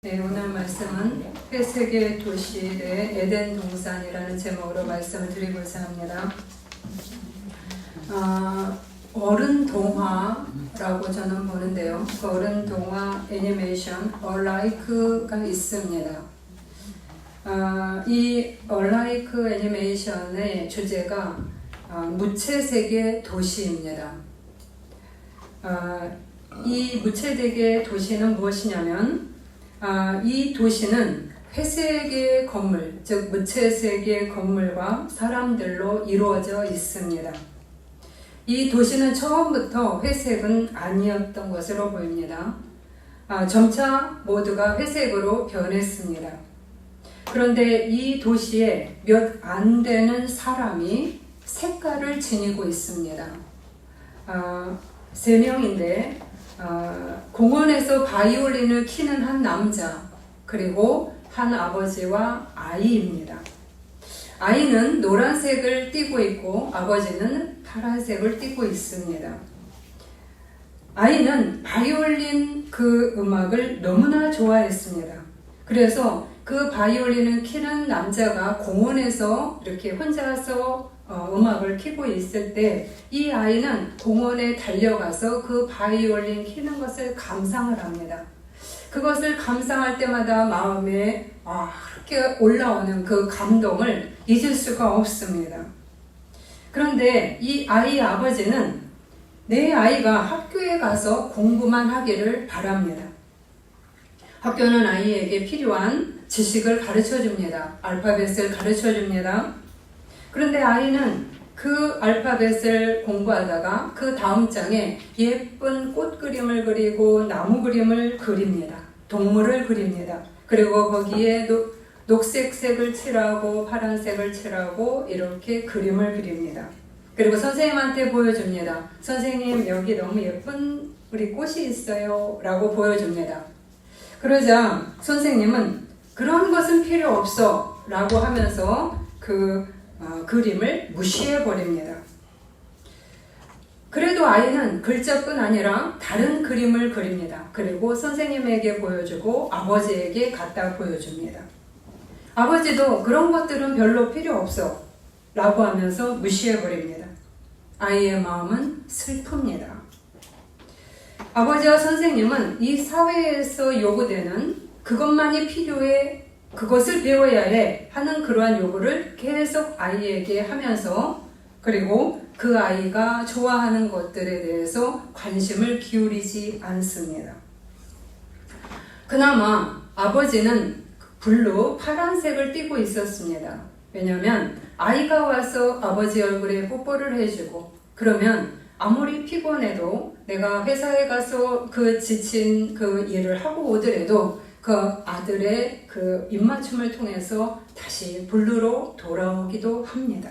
네, 오늘 말씀은 회색의 도시의 에덴 동산이라는 제목으로 말씀을 드리고자 합니다. 어른 동화라고 저는 보는데요. 그 어른 동화 애니메이션 Alike가 있습니다. 이 Alike 애니메이션의 주제가 무채색의 도시입니다. 이 무채색의 도시는 무엇이냐면 이 도시는 회색의 건물, 즉 무채색의 건물과 사람들로 이루어져 있습니다. 이 도시는 처음부터 회색은 아니었던 것으로 보입니다. 점차 모두가 회색으로 변했습니다. 그런데 이 도시에 몇 안 되는 사람이 색깔을 지니고 있습니다. 3명인데 공원에서 바이올린을 키는 한 남자, 그리고 한 아버지와 아이입니다. 아이는 노란색을 띠고 있고 아버지는 파란색을 띠고 있습니다. 아이는 바이올린 그 음악을 너무나 좋아했습니다. 그래서 그 바이올린을 키는 남자가 공원에서 이렇게 혼자서 음악을 키고 있을 때 이 아이는 공원에 달려가서 그 바이올린 키는 것을 감상을 합니다. 그것을 감상할 때마다 마음에 그렇게 올라오는 그 감동을 잊을 수가 없습니다. 그런데 이 아이의 아버지는 내 아이가 학교에 가서 공부만 하기를 바랍니다. 학교는 아이에게 필요한 지식을 가르쳐 줍니다. 알파벳을 가르쳐 줍니다. 그런데 아이는 그 알파벳을 공부하다가 그 다음 장에 예쁜 꽃 그림을 그리고 나무 그림을 그립니다. 동물을 그립니다. 그리고 거기에 녹색색을 칠하고 파란색을 칠하고 이렇게 그림을 그립니다. 그리고 선생님한테 보여줍니다. 선생님, 여기 너무 예쁜 우리 꽃이 있어요 라고 보여줍니다. 그러자 선생님은 그런 것은 필요 없어 라고 하면서 그림을 무시해버립니다. 그래도 아이는 글자뿐 아니라 다른 그림을 그립니다. 그리고 선생님에게 보여주고 아버지에게 갖다 보여줍니다. 아버지도 그런 것들은 별로 필요 없어 라고 하면서 무시해버립니다. 아이의 마음은 슬픕니다. 아버지와 선생님은 이 사회에서 요구되는 그것만이 필요해, 그것을 배워야 해 하는 그러한 요구를 계속 아이에게 하면서, 그리고 그 아이가 좋아하는 것들에 대해서 관심을 기울이지 않습니다. 그나마 아버지는 블루, 파란색을 띠고 있었습니다. 왜냐하면 아이가 와서 아버지 얼굴에 뽀뽀를 해주고, 그러면 아무리 피곤해도 내가 회사에 가서 그 지친 그 일을 하고 오더라도 그 아들의 그 입맞춤을 통해서 다시 블루로 돌아오기도 합니다.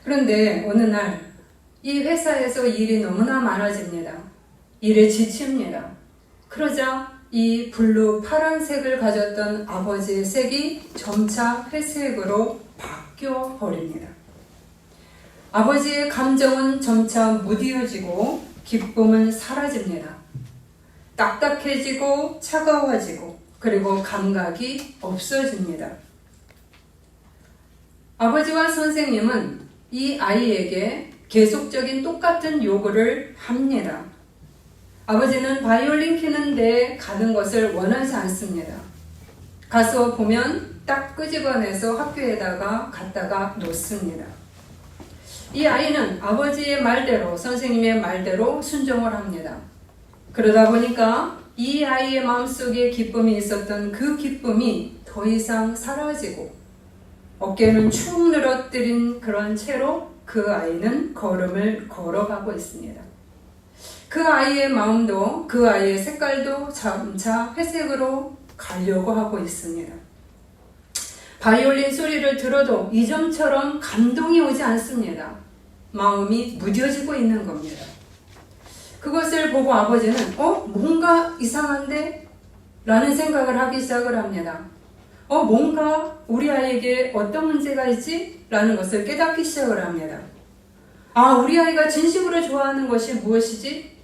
그런데 어느 날 이 회사에서 일이 너무나 많아집니다. 일에 지칩니다. 그러자 이 블루 파란색을 가졌던 아버지의 색이 점차 회색으로 바뀌어 버립니다. 아버지의 감정은 점차 무뎌지고 기쁨은 사라집니다. 딱딱해지고 차가워지고 그리고 감각이 없어집니다. 아버지와 선생님은 이 아이에게 계속적인 똑같은 요구를 합니다. 아버지는 바이올린 키는데 가는 것을 원하지 않습니다. 가서 보면 딱 끄집어내서 학교에다가 갖다가 놓습니다. 이 아이는 아버지의 말대로, 선생님의 말대로 순종을 합니다. 그러다 보니까 이 아이의 마음속에 기쁨이 있었던 그 기쁨이 더 이상 사라지고 어깨는 축 늘어뜨린 그런 채로 그 아이는 걸음을 걸어가고 있습니다. 그 아이의 마음도, 그 아이의 색깔도 점차 회색으로 가려고 하고 있습니다. 바이올린 소리를 들어도 이전처럼 감동이 오지 않습니다. 마음이 무뎌지고 있는 겁니다. 그것을 보고 아버지는 뭔가 이상한데? 라는 생각을 하기 시작을 합니다. 뭔가 우리 아이에게 어떤 문제가 있지? 라는 것을 깨닫기 시작을 합니다. 우리 아이가 진심으로 좋아하는 것이 무엇이지?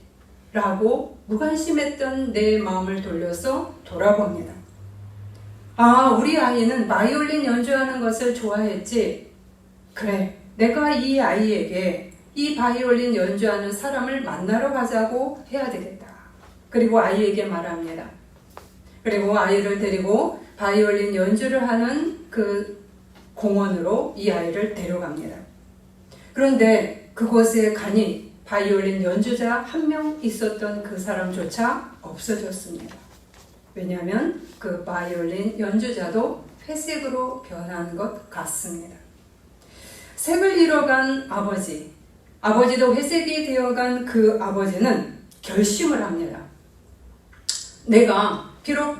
라고 무관심했던 내 마음을 돌려서 돌아봅니다. 아, 우리 아이는 바이올린 연주하는 것을 좋아했지. 그래, 내가 이 아이에게 이 바이올린 연주하는 사람을 만나러 가자고 해야 되겠다. 그리고 아이에게 말합니다. 그리고 아이를 데리고 바이올린 연주를 하는 그 공원으로 이 아이를 데려갑니다. 그런데 그곳에 가니 바이올린 연주자 한 명 있었던 그 사람조차 없어졌습니다. 왜냐하면 그 바이올린 연주자도 회색으로 변한 것 같습니다. 색을 잃어간 아버지, 아버지도 회색이 되어간 그 아버지는 결심을 합니다. 내가 비록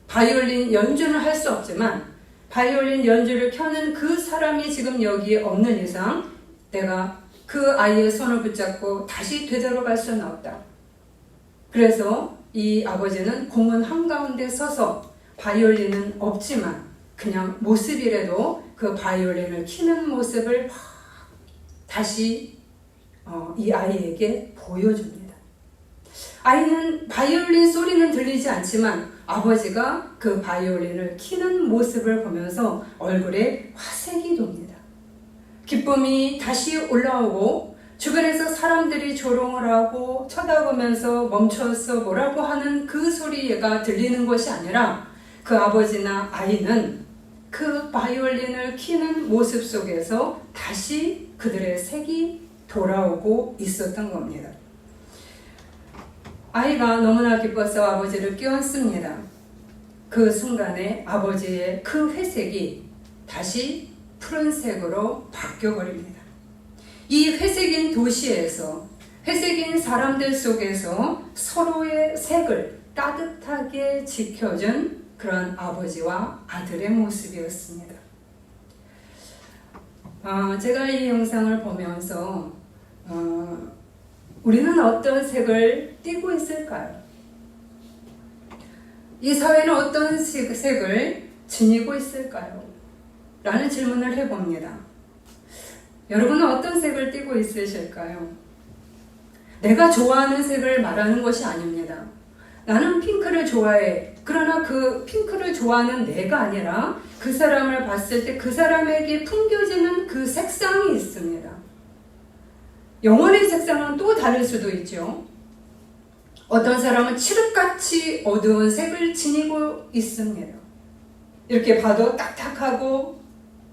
바이올린 연주는 할 수 없지만 바이올린 연주를 켜는 그 사람이 지금 여기에 없는 이상 내가 그 아이의 손을 붙잡고 다시 되돌아갈 수는 없다. 그래서 이 아버지는 공원 한가운데 서서 바이올린은 없지만 그냥 모습이라도 그 바이올린을 키는 모습을 다시 이 아이에게 보여줍니다. 아이는 바이올린 소리는 들리지 않지만 아버지가 그 바이올린을 키는 모습을 보면서 얼굴에 화색이 돕니다. 기쁨이 다시 올라오고 주변에서 사람들이 조롱을 하고 쳐다보면서 멈춰서 뭐라고 하는 그 소리가 들리는 것이 아니라 그 아버지나 아이는 그 바이올린을 키는 모습 속에서 다시 그들의 색이 돌아오고 있었던 겁니다. 아이가 너무나 기뻐서 아버지를 껴안습니다. 그 순간에 아버지의 그 회색이 다시 푸른색으로 바뀌어버립니다. 이 회색인 도시에서 회색인 사람들 속에서 서로의 색을 따뜻하게 지켜준 그런 아버지와 아들의 모습이었습니다. 제가 이 영상을 보면서 우리는 어떤 색을 띠고 있을까요? 이 사회는 어떤 색을 지니고 있을까요? 라는 질문을 해봅니다. 여러분은 어떤 색을 띠고 있으실까요? 내가 좋아하는 색을 말하는 것이 아닙니다. 나는 핑크를 좋아해. 그러나 그 핑크를 좋아하는 내가 아니라 그 사람을 봤을 때 그 사람에게 풍겨지는 그 색상이 있습니다. 영혼의 색상은 또 다를 수도 있죠. 어떤 사람은 칠흑같이 어두운 색을 지니고 있습니다. 이렇게 봐도 딱딱하고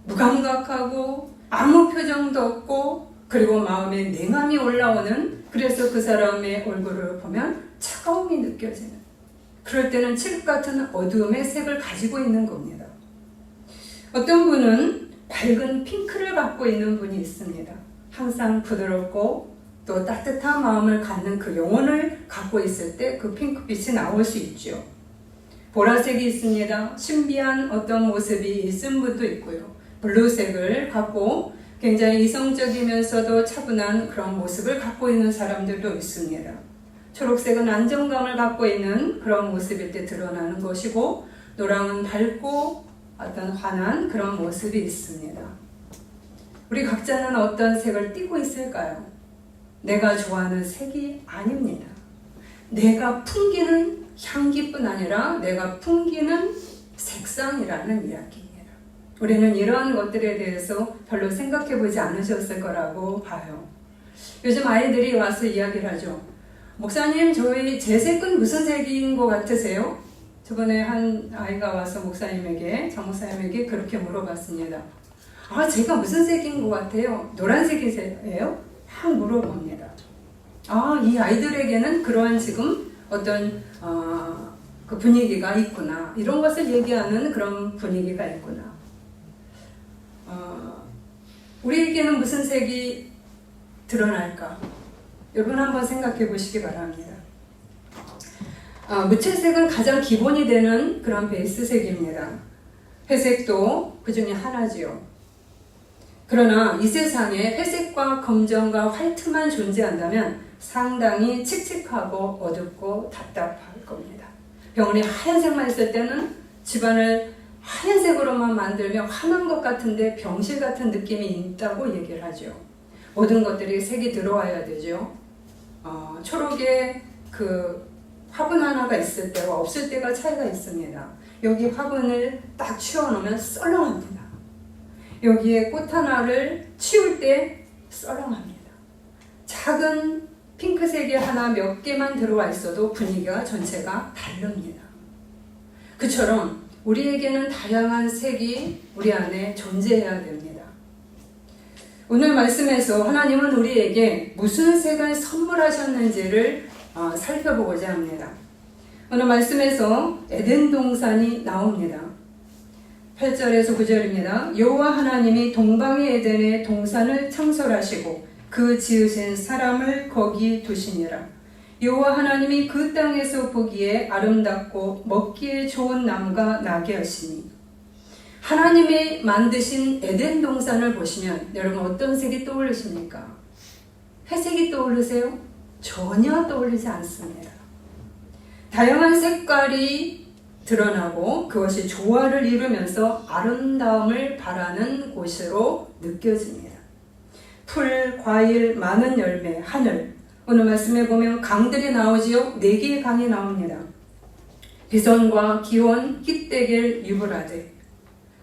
무감각하고 아무 표정도 없고 그리고 마음에 냉함이 올라오는, 그래서 그 사람의 얼굴을 보면 차가움이 느껴지는, 그럴 때는 칠흑같은 어두움의 색을 가지고 있는 겁니다. 어떤 분은 밝은 핑크를 갖고 있는 분이 있습니다. 항상 부드럽고 또 따뜻한 마음을 갖는 그 영혼을 갖고 있을 때 그 핑크빛이 나올 수 있죠. 보라색이 있습니다. 신비한 어떤 모습이 있은 분도 있고요. 블루색을 갖고 굉장히 이성적이면서도 차분한 그런 모습을 갖고 있는 사람들도 있습니다. 초록색은 안정감을 갖고 있는 그런 모습일 때 드러나는 것이고, 노랑은 밝고 어떤 환한 그런 모습이 있습니다. 우리 각자는 어떤 색을 띠고 있을까요? 내가 좋아하는 색이 아닙니다. 내가 풍기는 향기뿐 아니라 내가 풍기는 색상이라는 이야기입니다. 우리는 이러한 것들에 대해서 별로 생각해 보지 않으셨을 거라고 봐요. 요즘 아이들이 와서 이야기를 하죠. 목사님, 제 색은 무슨 색인 것 같으세요? 저번에 한 아이가 와서 장 목사님에게 그렇게 물어봤습니다. 제가 무슨 색인 것 같아요? 노란색이세요? 막 물어봅니다. 이 아이들에게는 그러한 지금 어떤 그 분위기가 있구나. 이런 것을 얘기하는 그런 분위기가 있구나. 우리에게는 무슨 색이 드러날까? 여러분 한번 생각해 보시기 바랍니다. 무채색은 가장 기본이 되는 그런 베이스색입니다. 회색도 그 중에 하나지요. 그러나 이 세상에 회색과 검정과 화이트만 존재한다면 상당히 칙칙하고 어둡고 답답할 겁니다. 병원에 하얀색만 있을 때는 집안을 하얀색으로만 만들면 화난 것 같은데 병실 같은 느낌이 있다고 얘기를 하죠. 모든 것들이 색이 들어와야 되죠. 초록의 그 화분 하나가 있을 때와 없을 때가 차이가 있습니다. 여기 화분을 딱 치워놓으면 썰렁합니다. 여기에 꽃 하나를 치울 때 썰렁합니다. 작은 핑크색이 하나 몇 개만 들어와 있어도 분위기가 전체가 다릅니다. 그처럼 우리에게는 다양한 색이 우리 안에 존재해야 됩니다. 오늘 말씀에서 하나님은 우리에게 무슨 색을 선물하셨는지를 살펴보고자 합니다. 오늘 말씀에서 에덴 동산이 나옵니다. 8절에서 9절입니다. 여호와 하나님이 동방의 에덴에 동산을 창설하시고 그 지으신 사람을 거기 두시니라. 여호와 하나님이 그 땅에서 보기에 아름답고 먹기에 좋은 나무가 나게 하시니. 하나님이 만드신 에덴 동산을 보시면 여러분 어떤 색이 떠오르십니까? 회색이 떠오르세요? 전혀 떠오르지 않습니다. 다양한 색깔이 드러나고 그것이 조화를 이루면서 아름다움을 바라는 곳으로 느껴집니다. 풀, 과일, 많은 열매, 하늘. 오늘 말씀에 보면 강들이 나오지요. 4개의 강이 나옵니다. 비손과 기온, 깃대겔, 유브라데.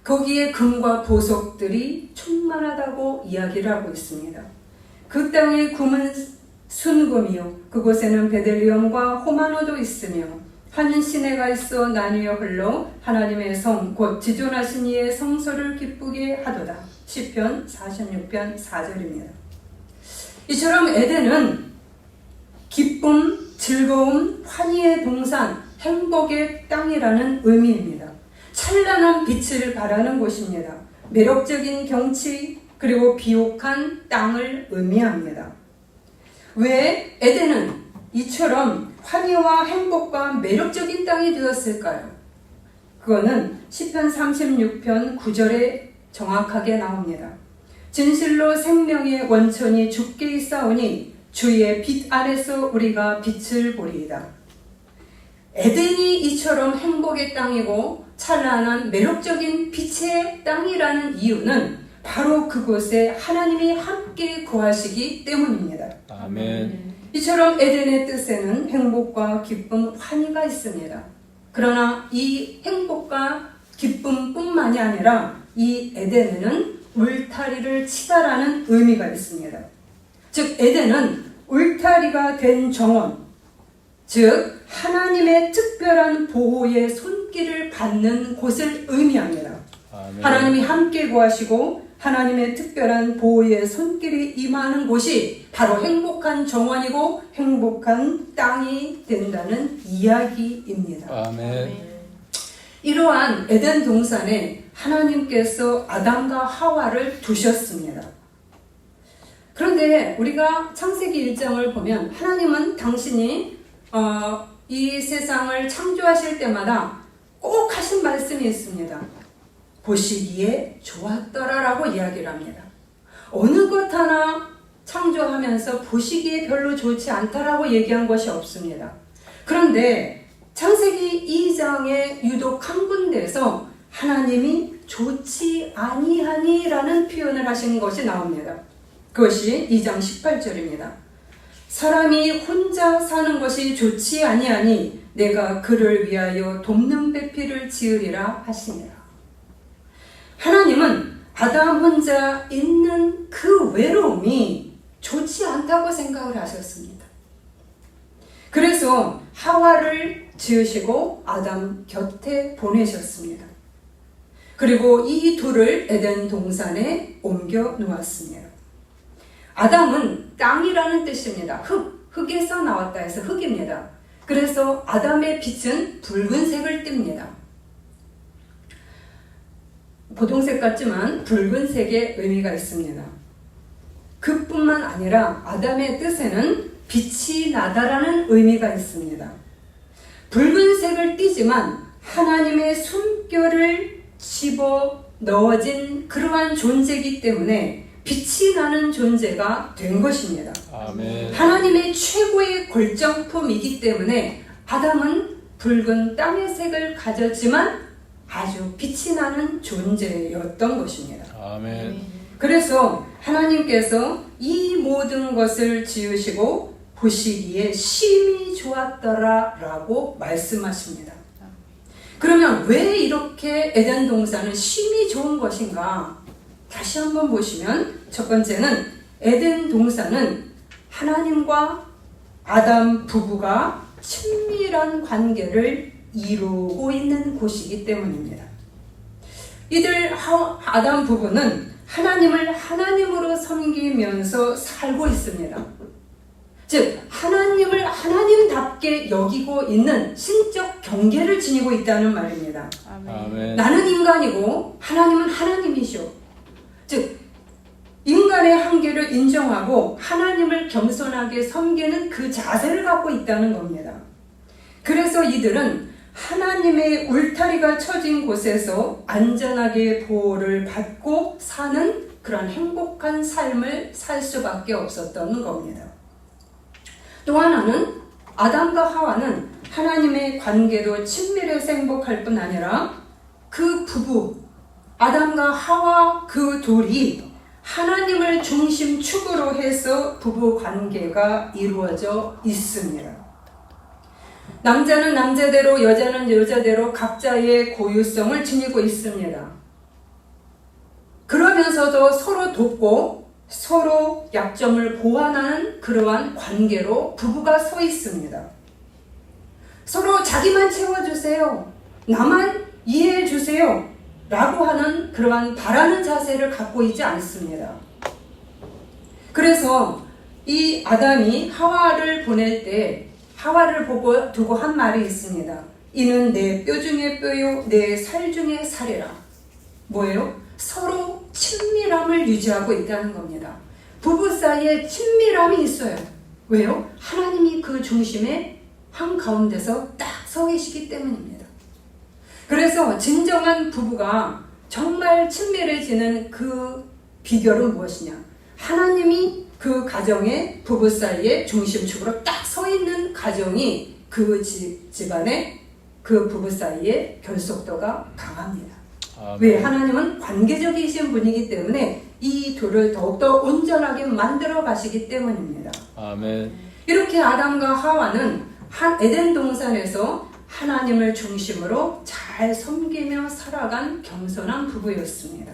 거기에 금과 보석들이 충만하다고 이야기를 하고 있습니다. 그 땅의 금은 순금이요. 그곳에는 베들리엄과 호마노도 있으며 한 시내가 있어 나뉘어 흘러 하나님의 성, 곧 지존하신 이의 성소를 기쁘게 하도다. 시편 46편 4절입니다. 이처럼 에덴은 기쁨, 즐거움, 환희의 동산, 행복의 땅이라는 의미입니다. 찬란한 빛을 발하는 곳입니다. 매력적인 경치, 그리고 비옥한 땅을 의미합니다. 왜 에덴은 이처럼 환희와 행복과 매력적인 땅이 되었을까요? 그거는 시편 36편 9절에 정확하게 나옵니다. 진실로 생명의 원천이 주께 있사오니 주의 빛 아래서 우리가 빛을 보리이다. 에덴이 이처럼 행복의 땅이고 찬란한 매력적인 빛의 땅이라는 이유는 바로 그곳에 하나님이 함께 거하시기 때문입니다. 아멘. 이처럼 에덴의 뜻에는 행복과 기쁨, 환희가 있습니다. 그러나 이 행복과 기쁨뿐만이 아니라 이 에덴에는 울타리를 치다라는 의미가 있습니다. 즉 에덴은 울타리가 된 정원, 즉 하나님의 특별한 보호의 손길을 받는 곳을 의미합니다. 아멘. 하나님이 함께 구하시고 하나님의 특별한 보호의 손길이 임하는 곳이 바로 행복한 정원이고 행복한 땅이 된다는 이야기입니다. 아멘. 이러한 에덴 동산에 하나님께서 아담과 하와를 두셨습니다. 그런데 우리가 창세기 1장을 보면 하나님은 당신이 이 세상을 창조하실 때마다 꼭 하신 말씀이 있습니다. 보시기에 좋았더라라고 이야기를 합니다. 어느 것 하나 창조하면서 보시기에 별로 좋지 않다라고 얘기한 것이 없습니다. 그런데 창세기 2장에 유독 한 군데에서 하나님이 좋지 아니하니라는 표현을 하신 것이 나옵니다. 그것이 2장 18절입니다. 사람이 혼자 사는 것이 좋지 아니하니 내가 그를 위하여 돕는 배필을 지으리라 하시니라. 하나님은 아담 혼자 있는 그 외로움이 좋지 않다고 생각을 하셨습니다. 그래서 하와를 지으시고 아담 곁에 보내셨습니다. 그리고 이 둘을 에덴 동산에 옮겨 놓았습니다. 아담은 땅이라는 뜻입니다. 흙에서 나왔다 해서 흙입니다. 그래서 아담의 빛은 붉은색을 띱니다. 보동색 같지만 붉은색의 의미가 있습니다. 그뿐만 아니라 아담의 뜻에는 빛이 나다라는 의미가 있습니다. 붉은색을 띠지만 하나님의 숨결을 집어 넣어진 그러한 존재이기 때문에 빛이 나는 존재가 된 것입니다. 아멘. 하나님의 최고의 골정품이기 때문에 아담은 붉은 땅의 색을 가졌지만 아주 빛이 나는 존재였던 것입니다. 아멘. 그래서 하나님께서 이 모든 것을 지으시고 보시기에 심히 좋았더라 라고 말씀하십니다. 그러면 왜 이렇게 에덴 동산은 심히 좋은 것인가? 다시 한번 보시면 첫 번째는 에덴 동산은 하나님과 아담 부부가 친밀한 관계를 이루고 있는 곳이기 때문입니다. 이들 아담 부부는 하나님을 하나님으로 섬기면서 살고 있습니다. 즉 하나님을 하나님답게 여기고 있는 신적 경계를 지니고 있다는 말입니다. 아멘. 나는 인간이고 하나님은 하나님이시오. 즉 인간의 한계를 인정하고 하나님을 겸손하게 섬기는 그 자세를 갖고 있다는 겁니다. 그래서 이들은 하나님의 울타리가 쳐진 곳에서 안전하게 보호를 받고 사는 그런 행복한 삶을 살 수밖에 없었던 겁니다. 또 하나는 아담과 하와는 하나님의 관계도 친밀해서 행복할 뿐 아니라 그 부부 아담과 하와 그 둘이 하나님을 중심축으로 해서 부부 관계가 이루어져 있습니다. 남자는 남자대로 여자는 여자대로 각자의 고유성을 지니고 있습니다. 그러면서도 서로 돕고 서로 약점을 보완하는 그러한 관계로 부부가 서 있습니다. 서로 자기만 채워주세요. 나만 이해해주세요. 라고 하는 그러한 바라는 자세를 갖고 있지 않습니다. 그래서 이 아담이 하와를 보낼 때 하와를 보고 두고 한 말이 있습니다. 이는 내 뼈 중에 뼈요 내 살 중에 살이라. 뭐예요? 서로 친밀함을 유지하고 있다는 겁니다. 부부 사이에 친밀함이 있어요. 왜요? 하나님이 그 중심에 한가운데서 딱 서 계시기 때문입니다. 그래서 진정한 부부가 정말 친밀해지는 그 비결은 무엇이냐? 하나님이 그 가정의 부부 사이에 중심축으로 딱 서 있는 가정이 그 집안의 그 부부 사이의 결속도가 강합니다. 왜? 하나님은 관계적이신 분이기 때문에 이 둘을 더욱더 온전하게 만들어 가시기 때문입니다. 아멘. 이렇게 아담과 하와는 에덴 동산에서 하나님을 중심으로 잘 섬기며 살아간 겸손한 부부였습니다.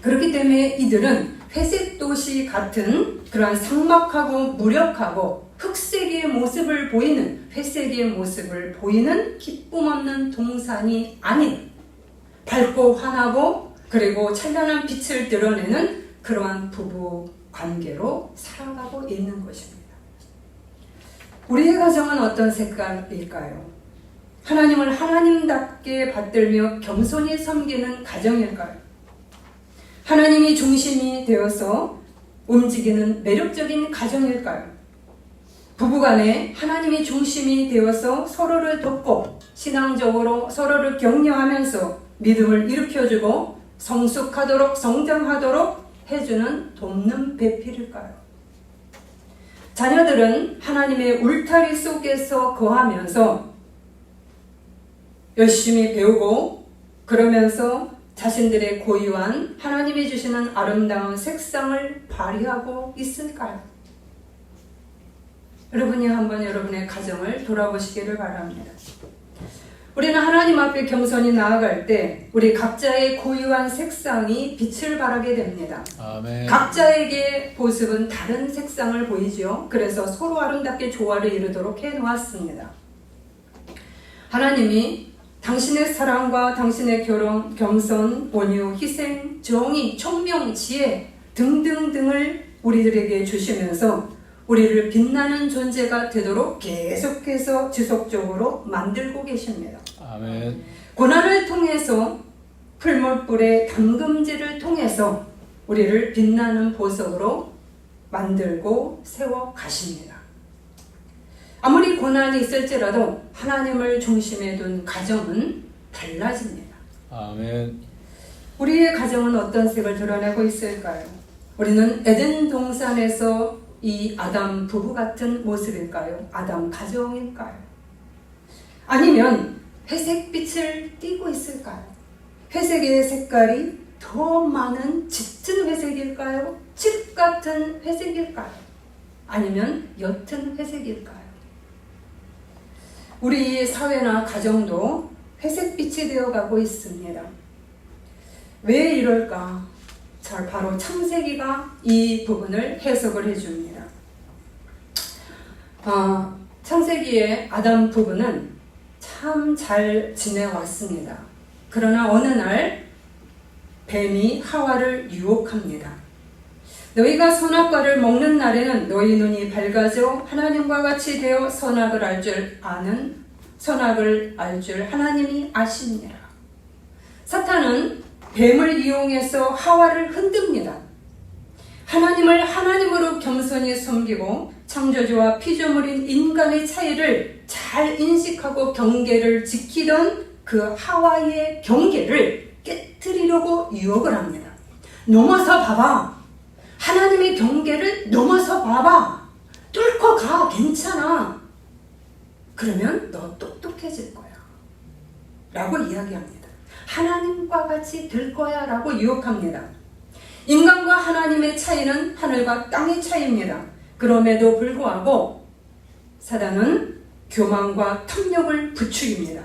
그렇기 때문에 이들은 회색 도시 같은 그러한 삭막하고 무력하고 흑색의 모습을 보이는 회색의 모습을 보이는 기쁨 없는 동산이 아닌 밝고 환하고 그리고 찬란한 빛을 드러내는 그러한 부부 관계로 살아가고 있는 것입니다. 우리의 가정은 어떤 색깔일까요? 하나님을 하나님답게 받들며 겸손히 섬기는 가정일까요? 하나님이 중심이 되어서 움직이는 매력적인 가정일까요? 부부간에 하나님이 중심이 되어서 서로를 돕고 신앙적으로 서로를 격려하면서 믿음을 일으켜주고 성숙하도록 성장하도록 해주는 돕는 배필일까요? 자녀들은 하나님의 울타리 속에서 거하면서 열심히 배우고 그러면서 자신들의 고유한 하나님이 주시는 아름다운 색상을 발휘하고 있을까요? 여러분이 한번 여러분의 가정을 돌아보시기를 바랍니다. 우리는 하나님 앞에 겸손히 나아갈 때 우리 각자의 고유한 색상이 빛을 발하게 됩니다. 아멘. 각자에게 모습은 다른 색상을 보이죠. 그래서 서로 아름답게 조화를 이루도록 해놓았습니다. 하나님이 당신의 사랑과 당신의 결혼, 겸손, 온유, 희생, 정의, 총명, 지혜 등등등을 우리들에게 주시면서 우리를 빛나는 존재가 되도록 계속해서 지속적으로 만들고 계십니다. 아멘. 고난을 통해서 풀물불의 담금질을 통해서 우리를 빛나는 보석으로 만들고 세워 가십니다. 아무리 고난이 있을지라도 하나님을 중심에 둔 가정은 달라집니다. 아멘. 우리의 가정은 어떤 색을 드러내고 있을까요? 우리는 에덴 동산에서 이 아담 부부 같은 모습일까요? 아담 가정일까요? 아니면 회색빛을 띠고 있을까요? 회색의 색깔이 더 많은 짙은 회색일까요? 칩 같은 회색일까요? 아니면 옅은 회색일까요? 우리 사회나 가정도 회색빛이 되어가고 있습니다. 왜 이럴까? 자, 바로 창세기가 이 부분을 해석을 해줍니다. 창세기의 아담 부부는 참 잘 지내왔습니다. 그러나 어느 날 뱀이 하와를 유혹합니다. 너희가 선악과를 먹는 날에는 너희 눈이 밝아져 하나님과 같이 되어 선악을 알 줄 하나님이 아시니라. 사탄은 뱀을 이용해서 하와를 흔듭니다. 하나님을 하나님으로 겸손히 섬기고 창조주와 피조물인 인간의 차이를 잘 인식하고 경계를 지키던 그 하와의 경계를 깨트리려고 유혹을 합니다. 넘어서 봐봐. 하나님의 경계를 넘어서 봐봐. 뚫고 가. 괜찮아. 그러면 너 똑똑해질 거야. 라고 이야기합니다. 하나님과 같이 될 거야. 라고 유혹합니다. 인간과 하나님의 차이는 하늘과 땅의 차이입니다. 그럼에도 불구하고 사단은 교만과 탐욕을 부추깁니다.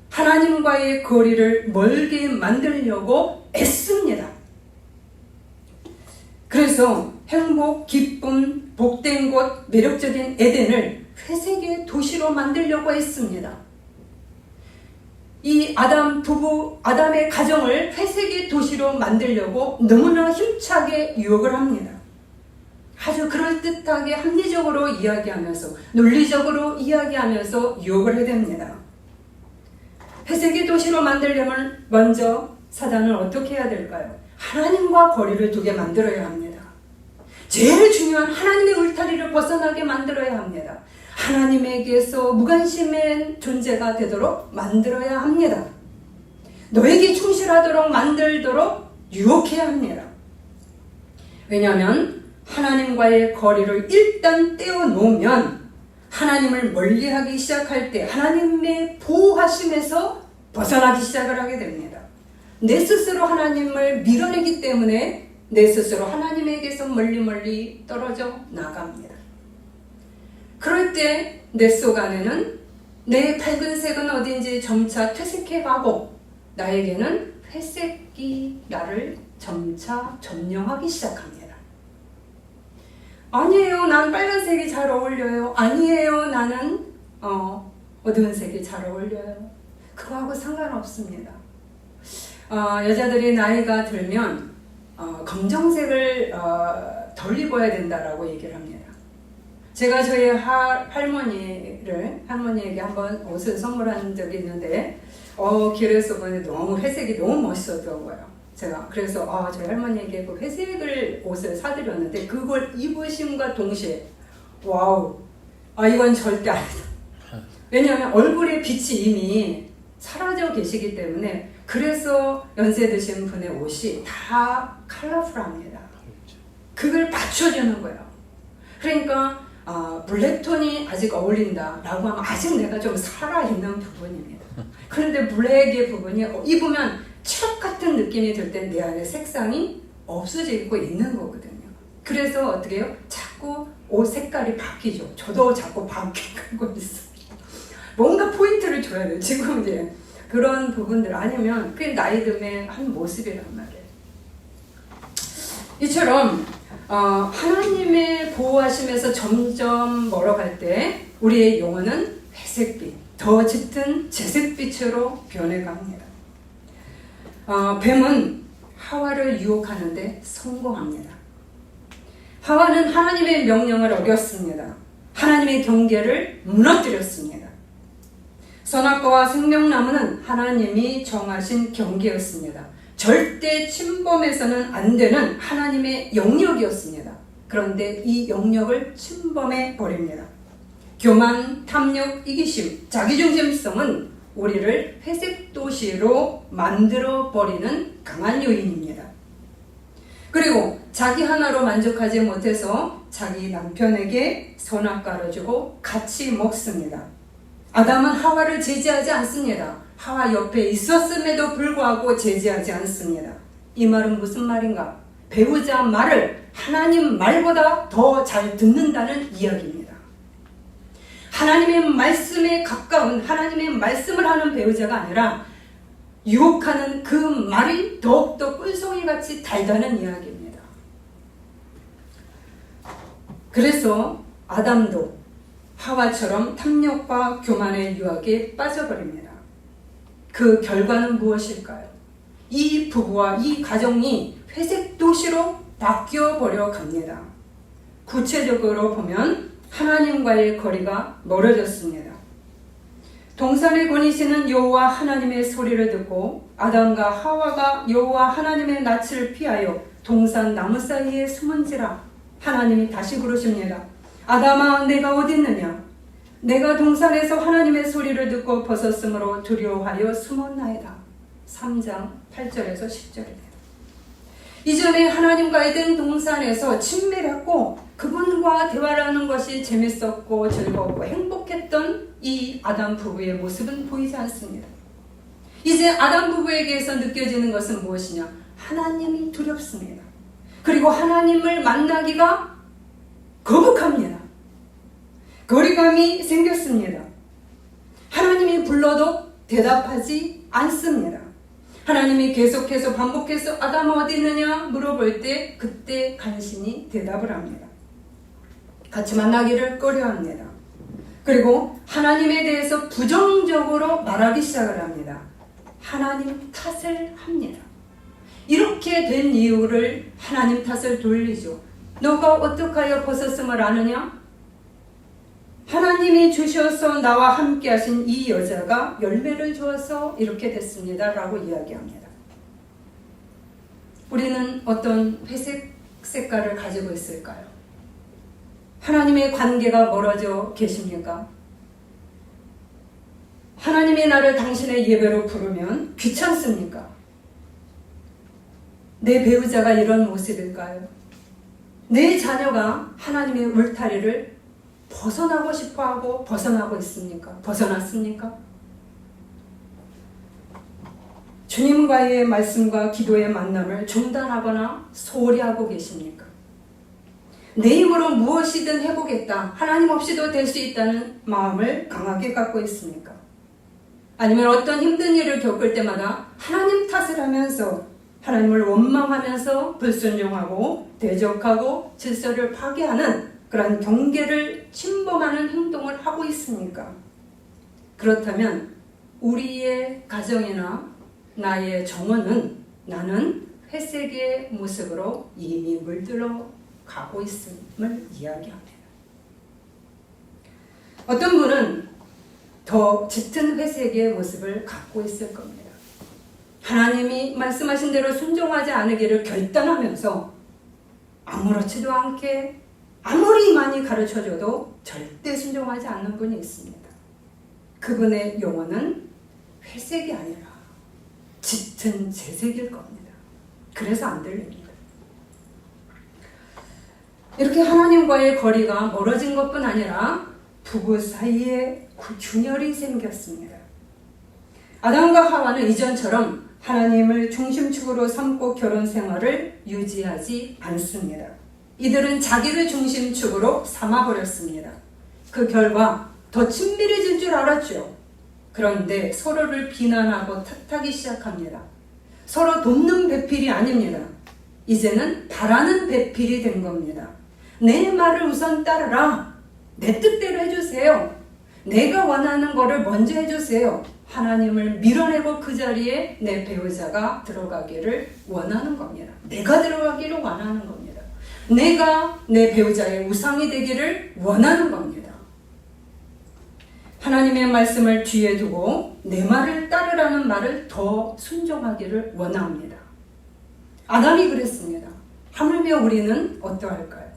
하나님과의 거리를 멀게 만들려고 애씁니다. 그래서 행복, 기쁨, 복된 곳, 매력적인 에덴을 회색의 도시로 만들려고 했습니다. 이 아담의 가정을 회색의 도시로 만들려고 너무나 힘차게 유혹을 합니다. 아주 그럴듯하게 합리적으로 이야기하면서 논리적으로 이야기하면서 유혹을 해댑니다. 회색의 도시로 만들려면 먼저 사단은 어떻게 해야 될까요? 하나님과 거리를 두게 만들어야 합니다. 제일 중요한 하나님의 울타리를 벗어나게 만들어야 합니다. 하나님에게서 무관심한 존재가 되도록 만들어야 합니다. 너에게 충실하도록 만들도록 유혹해야 합니다. 왜냐하면 하나님과의 거리를 일단 떼어놓으면 하나님을 멀리하기 시작할 때 하나님의 보호하심에서 벗어나기 시작을 하게 됩니다. 내 스스로 하나님을 밀어내기 때문에 내 스스로 하나님에게서 멀리 떨어져 나갑니다. 그럴 때 내 속 안에는 내 밝은색은 어딘지 점차 퇴색해가고 나에게는 회색이 나를 점차 점령하기 시작합니다. 아니에요, 난 빨간색이 잘 어울려요. 아니에요, 나는 어두운 색이 잘 어울려요. 그거하고 상관없습니다. 여자들이 나이가 들면 검정색을 덜 입어야 된다라고 얘기를 합니다. 제가 저희 할머니에게 한번 옷을 선물한 적이 있는데 길에서 보니 너무 회색이 너무 멋있었더라고요. 제가 그래서 저희 할머니에게 그 회색을 옷을 사드렸는데 그걸 입으심과 동시에 와우, 이건 절대 아니다. 왜냐하면 얼굴의 빛이 이미 사라져 계시기 때문에 그래서 연세 드신 분의 옷이 다 컬러풀합니다. 그걸 받쳐주는 거예요. 그러니까 블랙톤이 아직 어울린다 라고 하면 아직 내가 좀 살아있는 부분입니다. 그런데 블랙의 부분이 입으면 칠흑 같은 느낌이 들 때 내 안에 색상이 없어지고 있는 거거든요. 그래서 어떻게 해요? 자꾸 옷 색깔이 바뀌죠. 저도 자꾸 바뀌고 있어요. 뭔가 포인트를 줘야 돼요. 지금 이제 그런 부분들 아니면 그게 나이 듦의 한 모습이란 말이에요. 이처럼 하나님의 보호하심에서 점점 멀어갈 때 우리의 영혼은 회색빛, 더 짙은 재색빛으로 변해갑니다. 뱀은 하와를 유혹하는데 성공합니다. 하와는 하나님의 명령을 어겼습니다. 하나님의 경계를 무너뜨렸습니다. 선악과와 생명나무는 하나님이 정하신 경계였습니다. 절대 침범해서는 안 되는 하나님의 영역이었습니다. 그런데 이 영역을 침범해 버립니다. 교만, 탐욕, 이기심, 자기중심성은 우리를 회색 도시로 만들어 버리는 강한 요인입니다. 그리고 자기 하나로 만족하지 못해서 자기 남편에게 선악과를 주고 같이 먹습니다. 아담은 하와를 제지하지 않습니다. 하와 옆에 있었음에도 불구하고 제지하지 않습니다. 이 말은 무슨 말인가? 배우자 말을 하나님 말보다 더 잘 듣는다는 이야기입니다. 하나님의 말씀에 가까운 하나님의 말씀을 하는 배우자가 아니라 유혹하는 그 말이 더욱더 꿀송이같이 달다는 이야기입니다. 그래서 아담도 하와처럼 탐욕과 교만의 유혹에 빠져버립니다. 그 결과는 무엇일까요? 이 부부와 이 가정이 회색 도시로 바뀌어버려 갑니다. 구체적으로 보면 하나님과의 거리가 멀어졌습니다. 동산에 거니시는 여호와 하나님의 소리를 듣고 아담과 하와가 여호와 하나님의 낯을 피하여 동산 나무 사이에 숨은지라 하나님이 다시 부르십니다. 아담아, 내가 어디 있느냐? 내가 동산에서 하나님의 소리를 듣고 벗었으므로 두려워하여 숨었나이다. 3장 8절에서 10절입니다. 이전에 하나님과 에덴 동산에서 친밀했고 그분과 대화를 하는 것이 재밌었고 즐거웠고 행복했던 이 아담 부부의 모습은 보이지 않습니다. 이제 아담 부부에게서 느껴지는 것은 무엇이냐? 하나님이 두렵습니다. 그리고 하나님을 만나기가 거북합니다. 거리감이 생겼습니다. 하나님이 불러도 대답하지 않습니다. 하나님이 계속해서 반복해서 아담 어디 있느냐 물어볼 때 그때 간신히 대답을 합니다. 같이 만나기를 꺼려합니다. 그리고 하나님에 대해서 부정적으로 말하기 시작을 합니다. 하나님 탓을 합니다. 이렇게 된 이유를 하나님 탓을 돌리죠. 너가 어떡하여 벗었음을 아느냐? 하나님이 주셔서 나와 함께 하신 이 여자가 열매를 주어서 이렇게 됐습니다. 라고 이야기합니다. 우리는 어떤 회색 색깔을 가지고 있을까요? 하나님의 관계가 멀어져 계십니까? 하나님이 나를 당신의 예배로 부르면 귀찮습니까? 내 배우자가 이런 모습일까요? 내 자녀가 하나님의 울타리를 벗어나고 싶어하고 벗어나고 있습니까? 벗어났습니까? 주님과의 말씀과 기도의 만남을 중단하거나 소홀히 하고 계십니까? 내 힘으로 무엇이든 해보겠다. 하나님 없이도 될 수 있다는 마음을 강하게 갖고 있습니까? 아니면 어떤 힘든 일을 겪을 때마다 하나님 탓을 하면서 하나님을 원망하면서 불순종하고 대적하고 질서를 파괴하는 그러한 경계를 침범하는 행동을 하고 있습니까? 그렇다면 우리의 가정이나 나의 정원은 나는 회색의 모습으로 이미 물들어 가고 있음을 이야기합니다. 어떤 분은 더 짙은 회색의 모습을 갖고 있을 겁니다. 하나님이 말씀하신 대로 순종하지 않으기를 결단하면서 아무렇지도 않게 아무리 많이 가르쳐줘도 절대 순종하지 않는 분이 있습니다. 그분의 영혼은 회색이 아니라 짙은 재색일 겁니다. 그래서 안 들립니다. 이렇게 하나님과의 거리가 멀어진 것뿐 아니라 부부 사이에 균열이 생겼습니다. 아담과 하와는 이전처럼 하나님을 중심축으로 삼고 결혼 생활을 유지하지 않습니다. 이들은 자기를 중심축으로 삼아버렸습니다. 그 결과 더 친밀해질 줄 알았죠. 그런데 서로를 비난하고 탓하기 시작합니다. 서로 돕는 배필이 아닙니다. 이제는 바라는 배필이 된 겁니다. 내 말을 우선 따르라. 내 뜻대로 해주세요. 내가 원하는 거를 먼저 해주세요. 하나님을 밀어내고 그 자리에 내 배우자가 들어가기를 원하는 겁니다. 내가 들어가기를 원하는 겁니다. 내가 내 배우자의 우상이 되기를 원하는 겁니다. 하나님의 말씀을 뒤에 두고 내 말을 따르라는 말을 더 순종하기를 원합니다. 아담이 그랬습니다. 하물며 우리는 어떠할까요?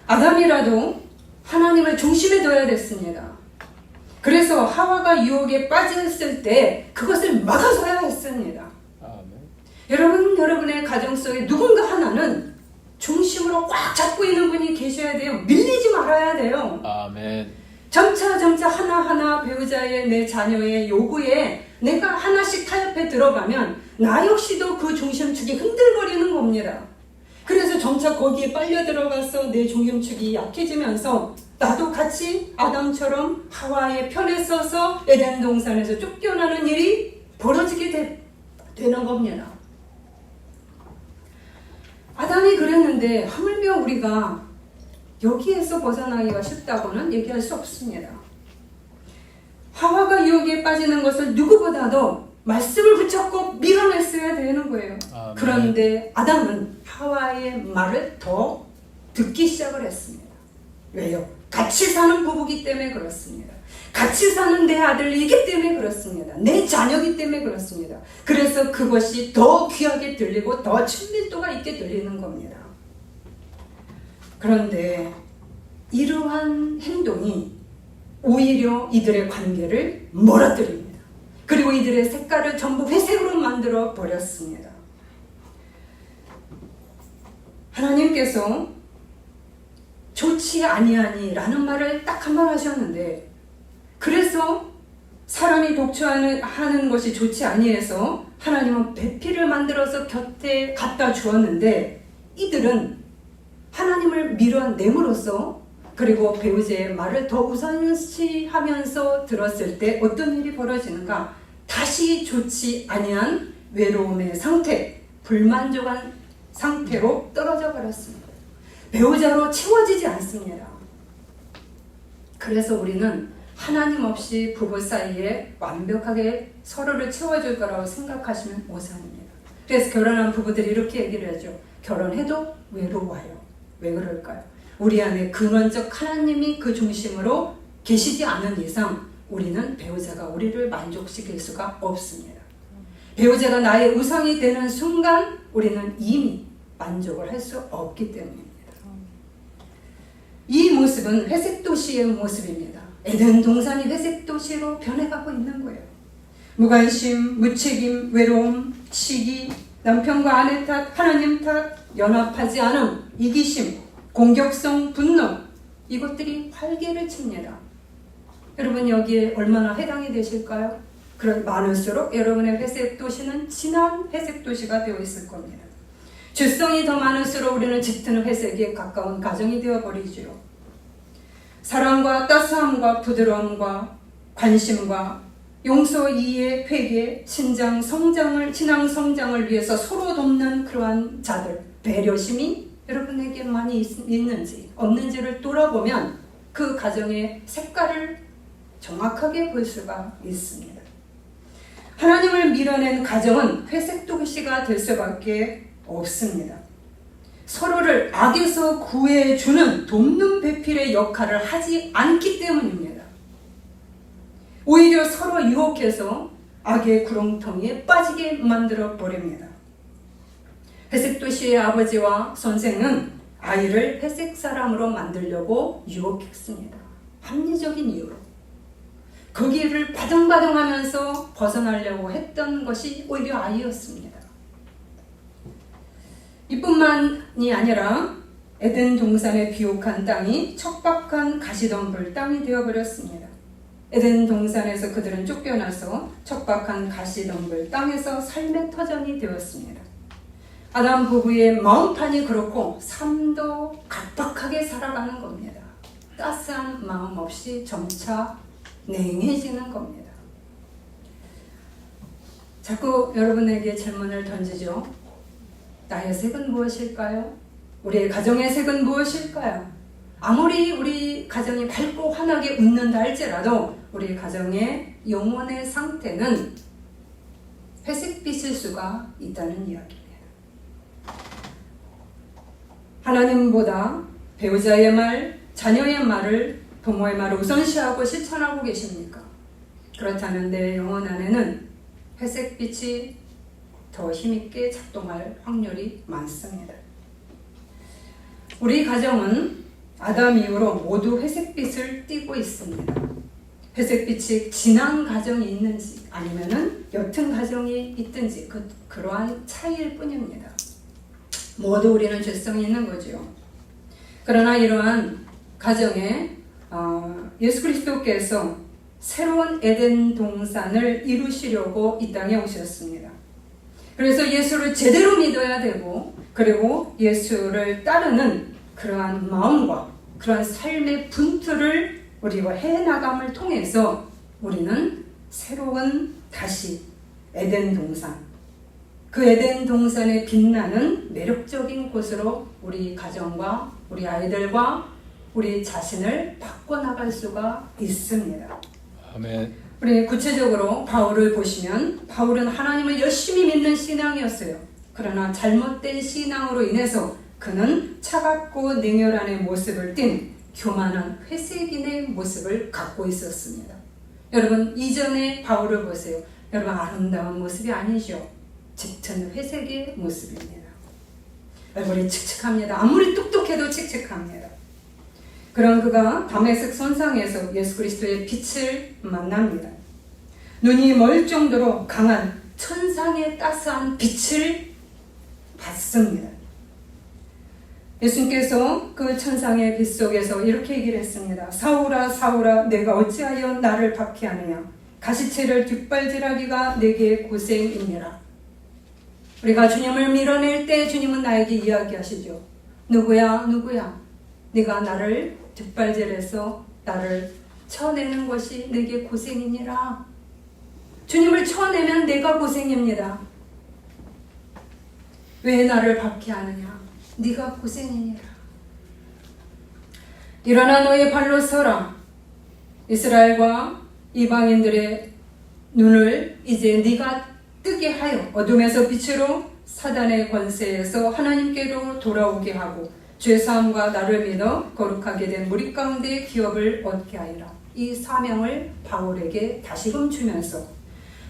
아담이라도 하나님을 중심에 둬야 됐습니다. 그래서 하와가 유혹에 빠졌을 때 그것을 막아서야 했습니다. 아멘. 여러분의 가정 속에 누군가 하나는 중심으로 꽉 잡고 있는 분이 계셔야 돼요. 밀리지 말아야 돼요. 아멘. 점차 하나하나 배우자의 내 자녀의 요구에 내가 하나씩 타협해 들어가면 나 역시도 그 중심축이 흔들거리는 겁니다. 그래서 점차 거기에 빨려 들어가서 내 중심축이 약해지면서 나도 같이 아담처럼 하와의 편에 서서 에덴 동산에서 쫓겨나는 일이 벌어지게 되는 겁니다. 아담이 그랬는데 하물며 우리가 여기에서 벗어나기가 쉽다고는 얘기할 수 없습니다. 하와가 유혹에 빠지는 것을 누구보다도 말씀을 붙잡고 밀어냈어야 되는 거예요. 아멘. 그런데 아담은 하와의 말을 더 듣기 시작을 했습니다. 왜요? 같이 사는 부부기 때문에 그렇습니다. 같이 사는 내 아들이기 때문에 그렇습니다. 내 자녀이기 때문에 그렇습니다. 그래서 그것이 더 귀하게 들리고 더 친밀도가 있게 들리는 겁니다. 그런데 이러한 행동이 오히려 이들의 관계를 멀어뜨립니다. 그리고 이들의 색깔을 전부 회색으로 만들어 버렸습니다. 하나님께서 좋지 아니하니라는 말을 딱 한 번 하셨는데, 그래서 사람이 독초하는 것이 좋지 아니해서 하나님은 배필을 만들어서 곁에 갖다 주었는데, 이들은 하나님을 밀어냄으로써 그리고 배우자의 말을 더 우선시하면서 들었을 때 어떤 일이 벌어지는가? 다시 좋지 아니한 외로움의 상태, 불만족한 상태로 떨어져 버렸습니다. 배우자로 채워지지 않습니다. 그래서 우리는 하나님 없이 부부 사이에 완벽하게 서로를 채워줄 거라고 생각하시면 오산입니다. 그래서 결혼한 부부들이 이렇게 얘기를 하죠. 결혼해도 외로워요. 왜 그럴까요? 우리 안에 근원적 하나님이 그 중심으로 계시지 않은 이상 우리는 배우자가 우리를 만족시킬 수가 없습니다. 배우자가 나의 우상이 되는 순간 우리는 이미 만족을 할 수 없기 때문입니다. 이 모습은 회색 도시의 모습입니다. 에덴 동산이 회색 도시로 변해가고 있는 거예요. 무관심, 무책임, 외로움, 시기, 남편과 아내 탓, 하나님 탓, 연합하지 않음, 이기심, 공격성, 분노, 이것들이 활개를 칩니다. 여러분 여기에 얼마나 해당이 되실까요? 그런 많을수록 여러분의 회색 도시는 진한 회색 도시가 되어 있을 겁니다. 죄성이 더 많을수록 우리는 짙은 회색에 가까운 가정이 되어버리죠. 사랑과 따스함과 부드러움과 관심과 용서, 이해, 회개, 신앙 성장을 위해서 서로 돕는 그러한 자들, 배려심이 여러분에게 많이 있는지 없는지를 돌아보면 그 가정의 색깔을 정확하게 볼 수가 있습니다. 하나님을 밀어낸 가정은 회색 도시가 될 수밖에 없습니다. 서로를 악에서 구해주는 돕는 배필의 역할을 하지 않기 때문입니다. 오히려 서로 유혹해서 악의 구렁텅이에 빠지게 만들어 버립니다. 회색 도시의 아버지와 선생은 아이를 회색 사람으로 만들려고 유혹했습니다. 합리적인 이유로. 거기를 바등바등하면서 벗어나려고 했던 것이 오히려 아이였습니다. 이뿐만이 아니라 에덴 동산의 비옥한 땅이 척박한 가시덤불 땅이 되어버렸습니다. 에덴 동산에서 그들은 쫓겨나서 척박한 가시덤불 땅에서 삶의 터전이 되었습니다. 아담 부부의 마음판이 그렇고 삶도 각박하게 살아가는 겁니다. 따스한 마음 없이 점차 냉해지는 겁니다. 자꾸 여러분에게 질문을 던지죠. 나의 색은 무엇일까요? 우리의 가정의 색은 무엇일까요? 아무리 우리 가정이 밝고 환하게 웃는다 할지라도 우리 가정의 영혼의 상태는 회색빛일 수가 있다는 이야기입니다. 하나님보다 배우자의 말, 자녀의 말을, 부모의 말을 우선시하고 실천하고 계십니까? 그렇다면 내 영혼 안에는 회색빛이 더 힘있게 작동할 확률이 많습니다. 우리 가정은 아담 이후로 모두 회색빛을 띠고 있습니다. 회색빛이 진한 가정이 있는지 아니면은 옅은 가정이 있든지 그러한 차이일 뿐입니다. 모두 우리는 죄성이 있는 거죠. 그러나 이러한 가정에 예수 그리스도께서 새로운 에덴 동산을 이루시려고 이 땅에 오셨습니다. 그래서 예수를 제대로 믿어야 되고, 그리고 예수를 따르는 그러한 마음과 그러한 삶의 분투를 우리가 해나감을 통해서 우리는 새로운 다시 에덴 동산, 그 에덴 동산에 빛나는 매력적인 곳으로 우리 가정과 우리 아이들과 우리 자신을 바꿔나갈 수가 있습니다. 아멘. 우리 구체적으로 바울을 보시면 바울은 하나님을 열심히 믿는 신앙이었어요. 그러나 잘못된 신앙으로 인해서 그는 차갑고 냉혈한의 모습을 띤 교만한 회색인의 모습을 갖고 있었습니다. 여러분, 이전의 바울을 보세요. 여러분, 아름다운 모습이 아니죠. 짙은 회색의 모습입니다. 얼굴이 칙칙합니다. 아무리 똑똑해도 칙칙합니다. 그런 그가 다메섹 선상에서 예수 그리스도의 빛을 만납니다. 눈이 멀 정도로 강한 천상의 따스한 빛을 받습니다. 예수님께서 그 천상의 빛 속에서 이렇게 얘기를 했습니다. 사울아 사울아 내가 어찌하여 나를 박해하느냐. 가시체를 뒷발질하기가 내게 고생이니라. 우리가 주님을 밀어낼 때 주님은 나에게 이야기하시죠. 누구야 누구야. 네가 나를 뒷발질해서 나를 쳐내는 것이 내게 고생이니라. 주님을 쳐내면 내가 고생입니다. 왜 나를 박해하느냐. 네가 고생이니라. 일어나 너의 발로 서라. 이스라엘과 이방인들의 눈을 이제 네가 뜨게 하여 어둠에서 빛으로 사단의 권세에서 하나님께로 돌아오게 하고 죄사함과 나를 믿어 거룩하게 된 무리 가운데 기업을 얻게 하리라. 이 사명을 바울에게 다시금 주면서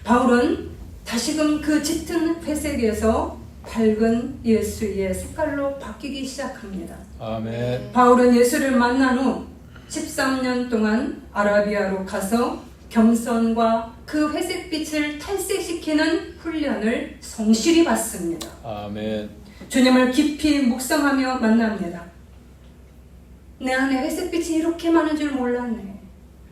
바울은 다시금 그 짙은 회색에서 밝은 예수의 색깔로 바뀌기 시작합니다. 아멘. 바울은 예수를 만난 후 13년 동안 아라비아로 가서 겸손과 그 회색빛을 탈색시키는 훈련을 성실히 받습니다. 아멘. 주님을 깊이 묵상하며 만납니다. 내 안에 회색빛이 이렇게 많은 줄 몰랐네.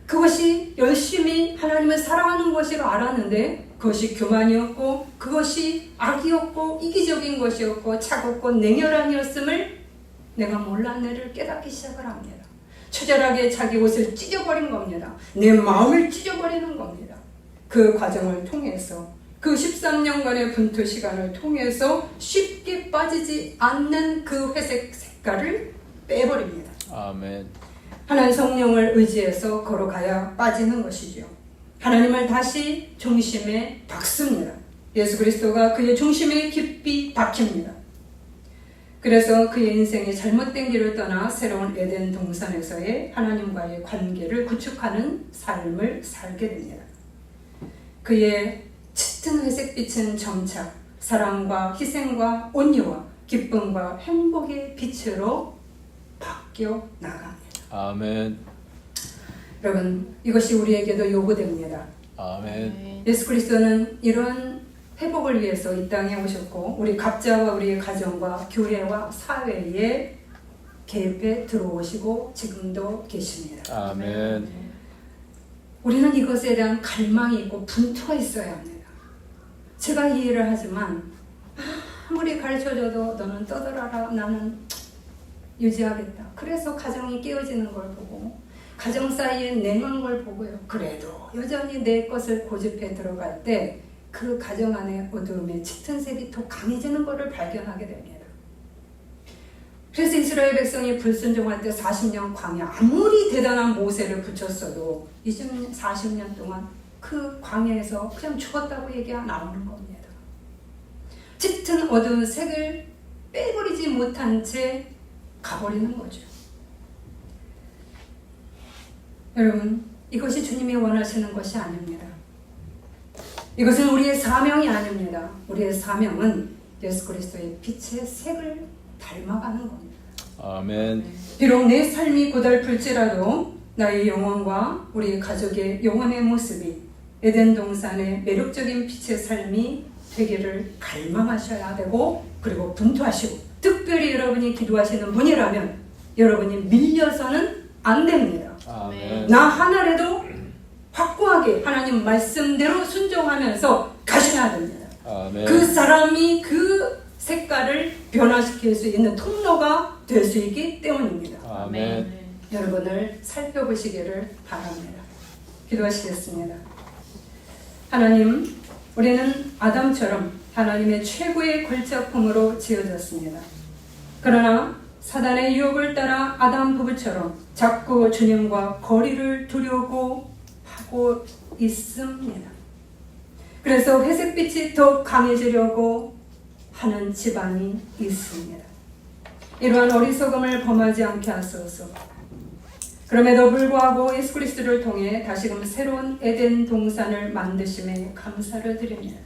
그것이 열심히 하나님을 사랑하는 것이라 알았는데 그것이 교만이었고 그것이 악이었고 이기적인 것이었고 차갑고 냉혈한이었음을 내가 몰랐네를 깨닫기 시작을 합니다. 처절하게 자기 옷을 찢어버린 겁니다. 내 마음을 찢어버리는 겁니다. 그 과정을 통해서 그 13년간의 분투 시간을 통해서 쉽게 빠지지 않는 그 회색 색깔을 빼버립니다. 아멘. 하나님 성령을 의지해서 걸어가야 빠지는 것이죠. 하나님을 다시 중심에 박습니다. 예수 그리스도가 그의 중심에 깊이 박힙니다. 그래서 그의 인생이 잘못된 길을 떠나 새로운 에덴 동산에서의 하나님과의 관계를 구축하는 삶을 살게 됩니다. 그의 짙은 회색빛은 점차 사랑과 희생과 온유와 기쁨과 행복의 빛으로 바뀌어 나갑니다. 아멘. 여러분, 이것이 우리에게도 요구됩니다. 아멘. 예수 그리스도는 이런 회복을 위해서 이 땅에 오셨고 우리 각자와 우리의 가정과 교회와 사회에 개입해 들어오시고 지금도 계십니다. 아멘. 우리는 이것에 대한 갈망이 있고 분투가 있어야 합니다. 제가 이해를 하지만 아무리 가르쳐줘도 너는 떠들어라, 나는 유지하겠다. 그래서 가정이 깨어지는 걸 보고 가정 사이에 냉한 걸 보고요. 그래도 여전히 내 것을 고집해 들어갈 때 그 가정 안에 어두움의 짙은 색이 더 강해지는 것을 발견하게 됩니다. 그래서 이스라엘 백성이 불순종할 때 40년 광야, 아무리 대단한 모세를 붙였어도 40년 동안 그 광야에서 그냥 죽었다고 얘기가 나오는 겁니다. 짙은 어두운 색을 빼버리지 못한 채 가버리는 거죠. 여러분, 이것이 주님이 원하시는 것이 아닙니다. 이것은 우리의 사명이 아닙니다. 우리의 사명은 예수 그리스도의 빛의 색을 닮아가는 겁니다. 아멘. 비록 내 삶이 고달플지라도 나의 영혼과 우리 가족의 영혼의 모습이 에덴 동산의 매력적인 빛의 삶이 되기를 갈망하셔야 되고 그리고 분투하시고 특별히 여러분이 기도하시는 분이라면 여러분이 밀려서는 안 됩니다. 아멘. 나 하나라도 확고하게 하나님 말씀대로 순종하면서 가셔야 됩니다. 아멘. 그 사람이 그 색깔을 변화시킬 수 있는 통로가 될 수 있기 때문입니다. 아멘. 여러분을 살펴보시기를 바랍니다. 기도하시겠습니다. 하나님, 우리는 아담처럼 하나님의 최고의 걸작품으로 지어졌습니다. 그러나 사단의 유혹을 따라 아담 부부처럼 자꾸 주님과 거리를 두려고 하고 있습니다. 그래서 회색빛이 더 강해지려고 하는 집안이 있습니다. 이러한 어리석음을 범하지 않게 하소서. 그럼에도 불구하고 예수 그리스도를 통해 다시금 새로운 에덴 동산을 만드심에 감사를 드립니다.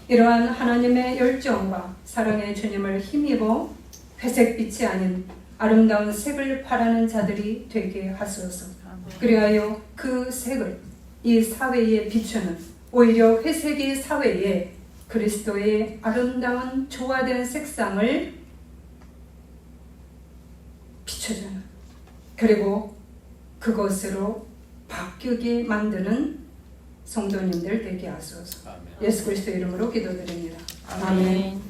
이러한 하나님의 열정과 사랑의 주님을 힘입어 회색빛이 아닌 아름다운 색을 바라는 자들이 되게 하소서. 그리하여 그 색을 이 사회에 비추는, 오히려 회색의 사회에 그리스도의 아름다운 조화된 색상을 비춰주는, 그리고 그것으로 바뀌게 만드는 성도님들 되게 하소서. 아멘. 예수 그리스도 이름으로 기도드립니다. 아멘.